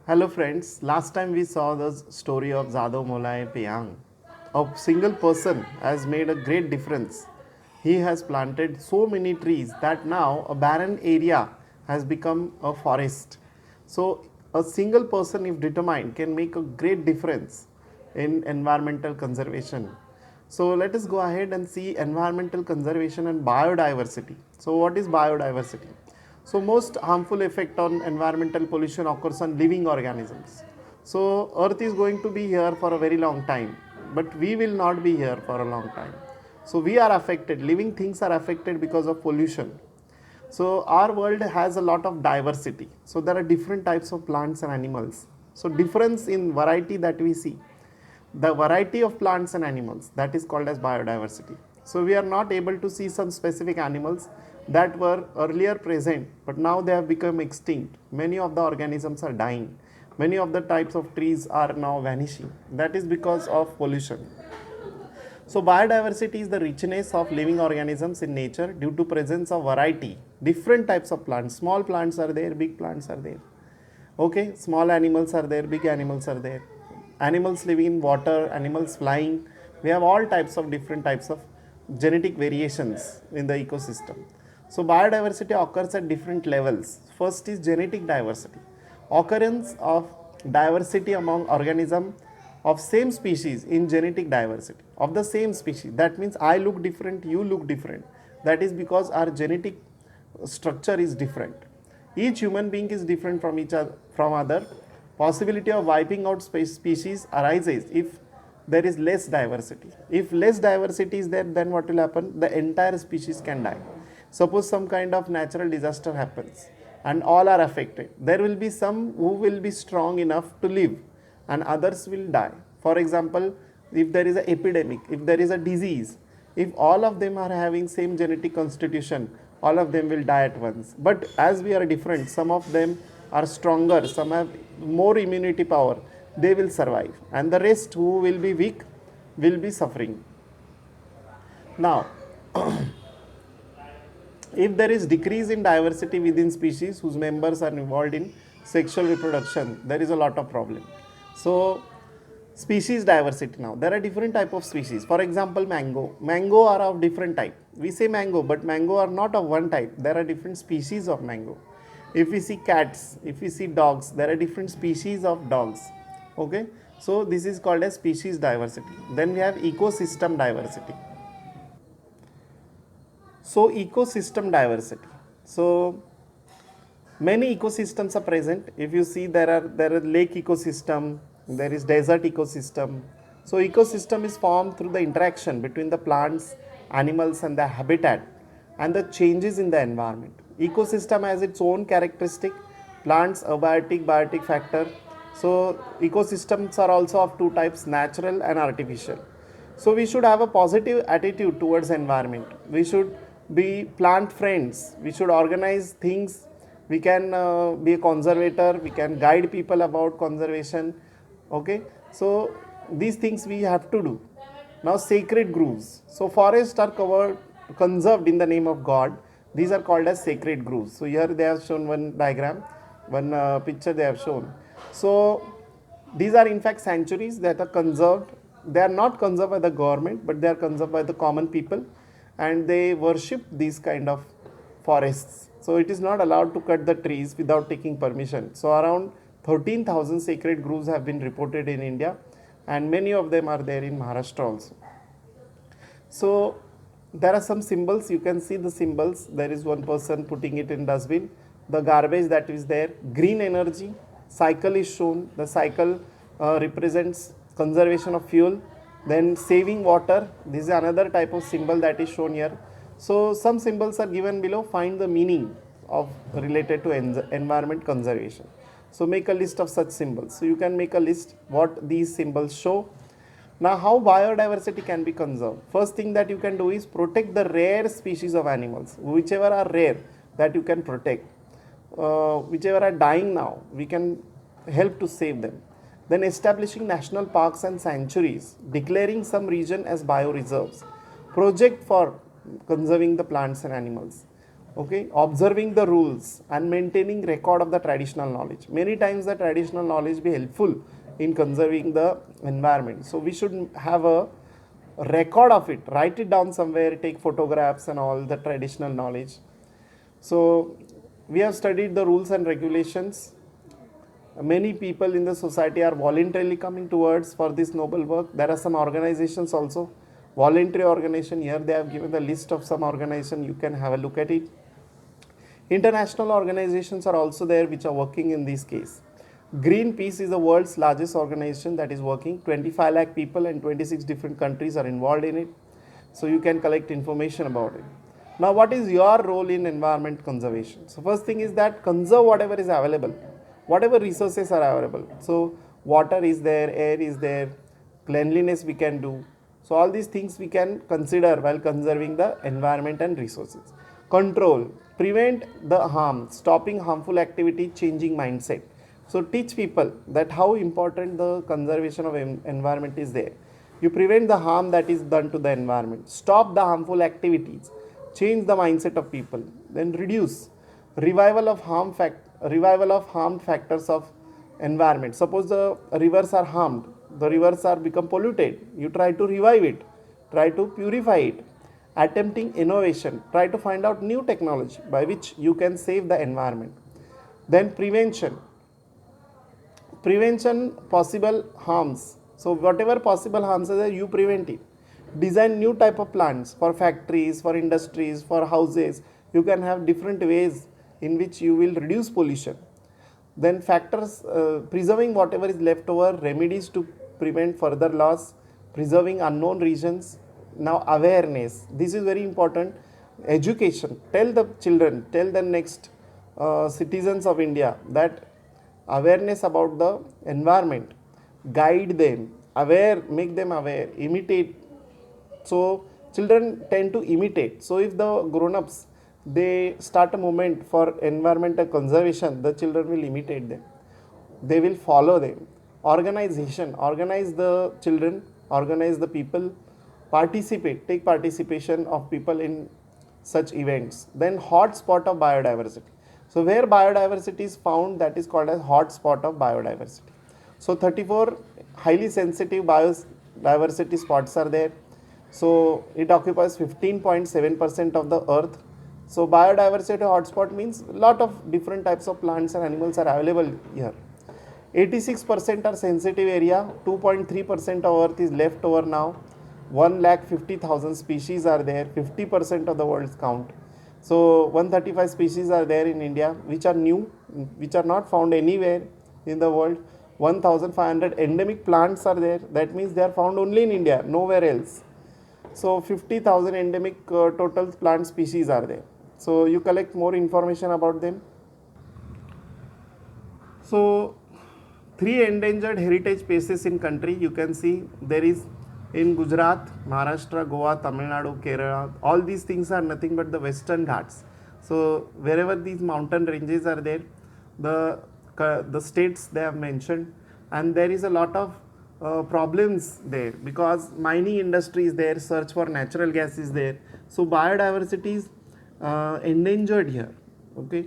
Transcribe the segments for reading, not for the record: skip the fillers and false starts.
Hello friends, last time we saw the story of Zado Molay Payang. A single person has made a great difference. He has planted so many trees that now a barren area has become a forest. So a single person, if determined, can make a great difference in environmental conservation. So let us go ahead and see environmental conservation and biodiversity. So what is biodiversity? So most harmful effect on environmental pollution occurs on living organisms. So earth is going to be here for a very long time, but we will not be here for a long time. So we are affected, living things are affected because of pollution. So our world has a lot of diversity. So there are different types of plants and animals. So difference in variety that we see, the variety of plants and animals, that is called as biodiversity. So we are not able to see some specific animals that were earlier present but now they have become extinct. Many of the organisms are dying, many of the types of trees are now vanishing. That is because of pollution. So biodiversity is the richness of living organisms in nature due to presence of variety, different types of plants. Small plants are there, big plants are there. Okay, small animals are there, big animals are there. Animals living in water, animals flying. We have all types of different types of genetic variations in the ecosystem. So biodiversity occurs at different levels. First is genetic diversity. Occurrence of diversity among organisms of same species in genetic diversity of the same species. That means I look different, you look different. That is because our genetic structure is different. Each human being is different from each other, from other. Possibility of wiping out species arises if there is less diversity. If less diversity is there, then what will happen? The entire species can die. Suppose some kind of natural disaster happens and all are affected. There will be some who will be strong enough to live and others will die. For example, if there is an epidemic, if there is a disease, if all of them are having same genetic constitution, all of them will die at once. But as we are different, some of them are stronger, some have more immunity power, they will survive, and the rest who will be weak will be suffering. Now, if there is decrease in diversity within species whose members are involved in sexual reproduction, there is a lot of problem. So species diversity, now there are different type of species. For example, mango are of different type. We say mango, but mango are not of one type. There are different species of mango. If we see cats, if we see dogs, there are different species of dogs. Okay, so this is called as species diversity. Then we have ecosystem diversity. So ecosystem diversity, so many ecosystems are present. If you see, there are lake ecosystem, there is desert ecosystem. So ecosystem is formed through the interaction between the plants, animals and the habitat and the changes in the environment. Ecosystem has its own characteristic, plants abiotic, biotic factor. So ecosystems are also of two types, natural and artificial. So we should have a positive attitude towards environment. We should be plant friends. We should organize things. We can be a conservator. We can guide people about conservation. Okay. So these things we have to do. Now sacred groves. So forests are covered, conserved in the name of God. These are called as sacred groves. So here they have shown one diagram, one picture they have shown. So these are in fact sanctuaries that are conserved. They are not conserved by the government, but they are conserved by the common people, and they worship these kind of forests. So it is not allowed to cut the trees without taking permission. So around 13,000 sacred groves have been reported in India, and many of them are there in Maharashtra also. So there are some symbols. You can see the symbols. There is one person putting it in dustbin. The garbage that is there, green energy, cycle is shown. The cycle represents conservation of fuel. Then saving water. This is another type of symbol that is shown here. So some symbols are given below. Find the meaning of related to environment conservation. So make a list of such symbols. So you can make a list what these symbols show. Now, how biodiversity can be conserved? First thing that you can do is protect the rare species of animals, whichever are rare, that you can protect. Whichever are dying now, we can help to save them. Then establishing national parks and sanctuaries, declaring some region as bioreserves, project for conserving the plants and animals. Okay, observing the rules and maintaining record of the traditional knowledge. Many times the traditional knowledge be helpful in conserving the environment, so we should have a record of it, write it down somewhere, take photographs and all the traditional knowledge. So we have studied the rules and regulations. Many people in the society are voluntarily coming towards for this noble work. There are some organizations also, voluntary organization. Here they have given the list of some organization, you can have a look at it. International organizations are also there which are working in this case. Greenpeace is the world's largest organization that is working. 25 lakh people and 26 different countries are involved in it. So you can collect information about it. Now what is your role in environment conservation? So first thing is that conserve whatever is available, whatever resources are available. So water is there, air is there, cleanliness we can do. So all these things we can consider while conserving the environment and resources. Control, prevent the harm, stopping harmful activity, changing mindset. So teach people that how important the conservation of environment is there. You prevent the harm that is done to the environment, stop the harmful activities, change the mindset of people. Then reduce, revival of harmed factors of environment. Suppose the rivers are harmed, the rivers are become polluted, you try to revive it, try to purify it. Attempting innovation, try to find out new technology by which you can save the environment. Then prevention possible harms. So whatever possible harms are there, you prevent it. Design new type of plants for factories, for industries, for houses. You can have different ways in which you will reduce pollution. Then factors, preserving whatever is left over, remedies to prevent further loss, preserving unknown regions. Now awareness, this is very important. Education, tell the children, tell the next citizens of India that awareness about the environment, guide them, aware, make them aware, imitate. So children tend to imitate. So if the grown-ups they start a movement for environmental conservation, the children will imitate them, they will follow them. Organization, organize the children, organize the people, participate, take participation of people in such events. Then hot spot of biodiversity. So where biodiversity is found, that is called as hot spot of biodiversity. So 34 highly sensitive biodiversity spots are there. So it occupies 15.7% of the earth. So biodiversity hotspot means a lot of different types of plants and animals are available here. 86% are sensitive area, 2.3% of earth is left over now. 1,50,000 species are there, 50% of the world's count. So 135 species are there in India which are new, which are not found anywhere in the world. 1,500 endemic plants are there, that means they are found only in India, nowhere else. So 50,000 endemic total plant species are there. So you collect more information about them. So 3 endangered heritage places in country you can see. There is in Gujarat, Maharashtra, Goa, Tamil Nadu, Kerala. All these things are nothing but the Western Ghats. So wherever these mountain ranges are there, the states they have mentioned, and there is a lot of problems there because mining industry is there, search for natural gas is there. So biodiversity is endangered here. Okay.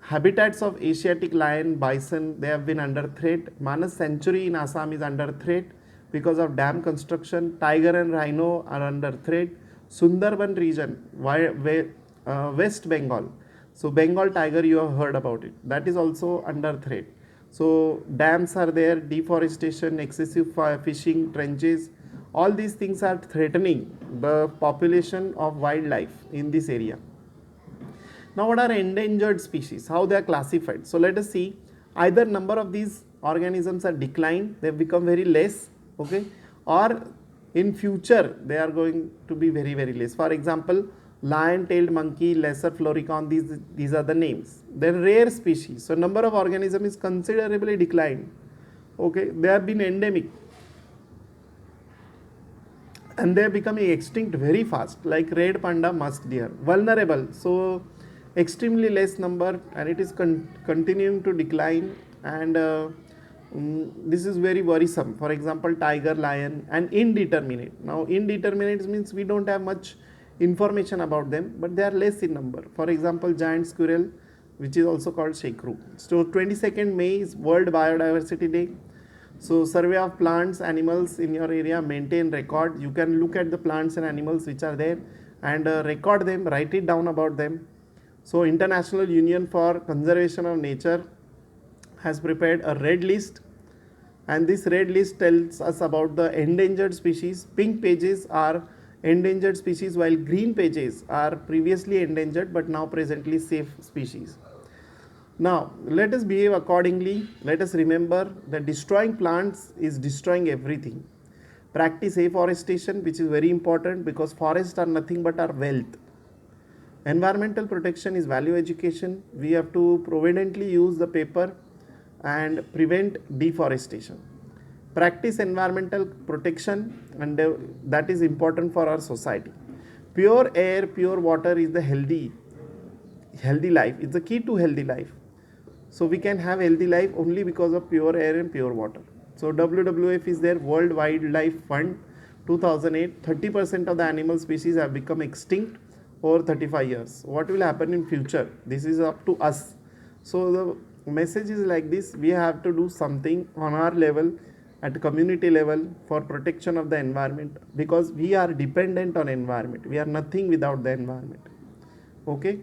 Habitats of Asiatic lion, bison, they have been under threat. Manas sanctuary in Assam is under threat because of dam construction. Tiger and rhino are under threat. Sundarban region, West Bengal. So Bengal tiger, you have heard about it. That is also under threat. So dams are there, deforestation, excessive fishing, trenches. All these things are threatening the population of wildlife in this area. Now what are endangered species? How they are classified? So let us see. Either number of these organisms are declined, they have become very less, okay, or in future they are going to be very less. For example, lion-tailed monkey, lesser floricon, these are the names. Then rare species. So number of organisms is considerably declined. Okay, they have been endemic and they are becoming extinct very fast, like red panda, musk deer. Vulnerable. So extremely less number and it is continuing to decline, and this is very worrisome. For example, tiger, lion, and indeterminate. Now indeterminate means we don't have much information about them, but they are less in number. For example, giant squirrel, which is also called shekru. So 22nd May is World Biodiversity Day. So survey of plants, animals in your area, maintain record. You can look at the plants and animals which are there and record them, write it down about them. So International Union for Conservation of Nature has prepared a red list, and this red list tells us about the endangered species. Pink pages are endangered species, while green pages are previously endangered but now presently safe species. Now let us behave accordingly. Let us remember that destroying plants is destroying everything. Practice afforestation, which is very important because forests are nothing but our wealth. Environmental protection is value education. We have to providently use the paper and prevent deforestation. Practice environmental protection, and that is important for our society. Pure air, pure water is the healthy life. It's the key to healthy life. So we can have healthy life only because of pure air and pure water. So WWF is their World Wildlife Fund 2008. 30% of the animal species have become extinct over 35 years. What will happen in future? This is up to us. So the message is like this: we have to do something on our level, at community level, for protection of the environment, because we are dependent on environment. We are nothing without the environment. Okay.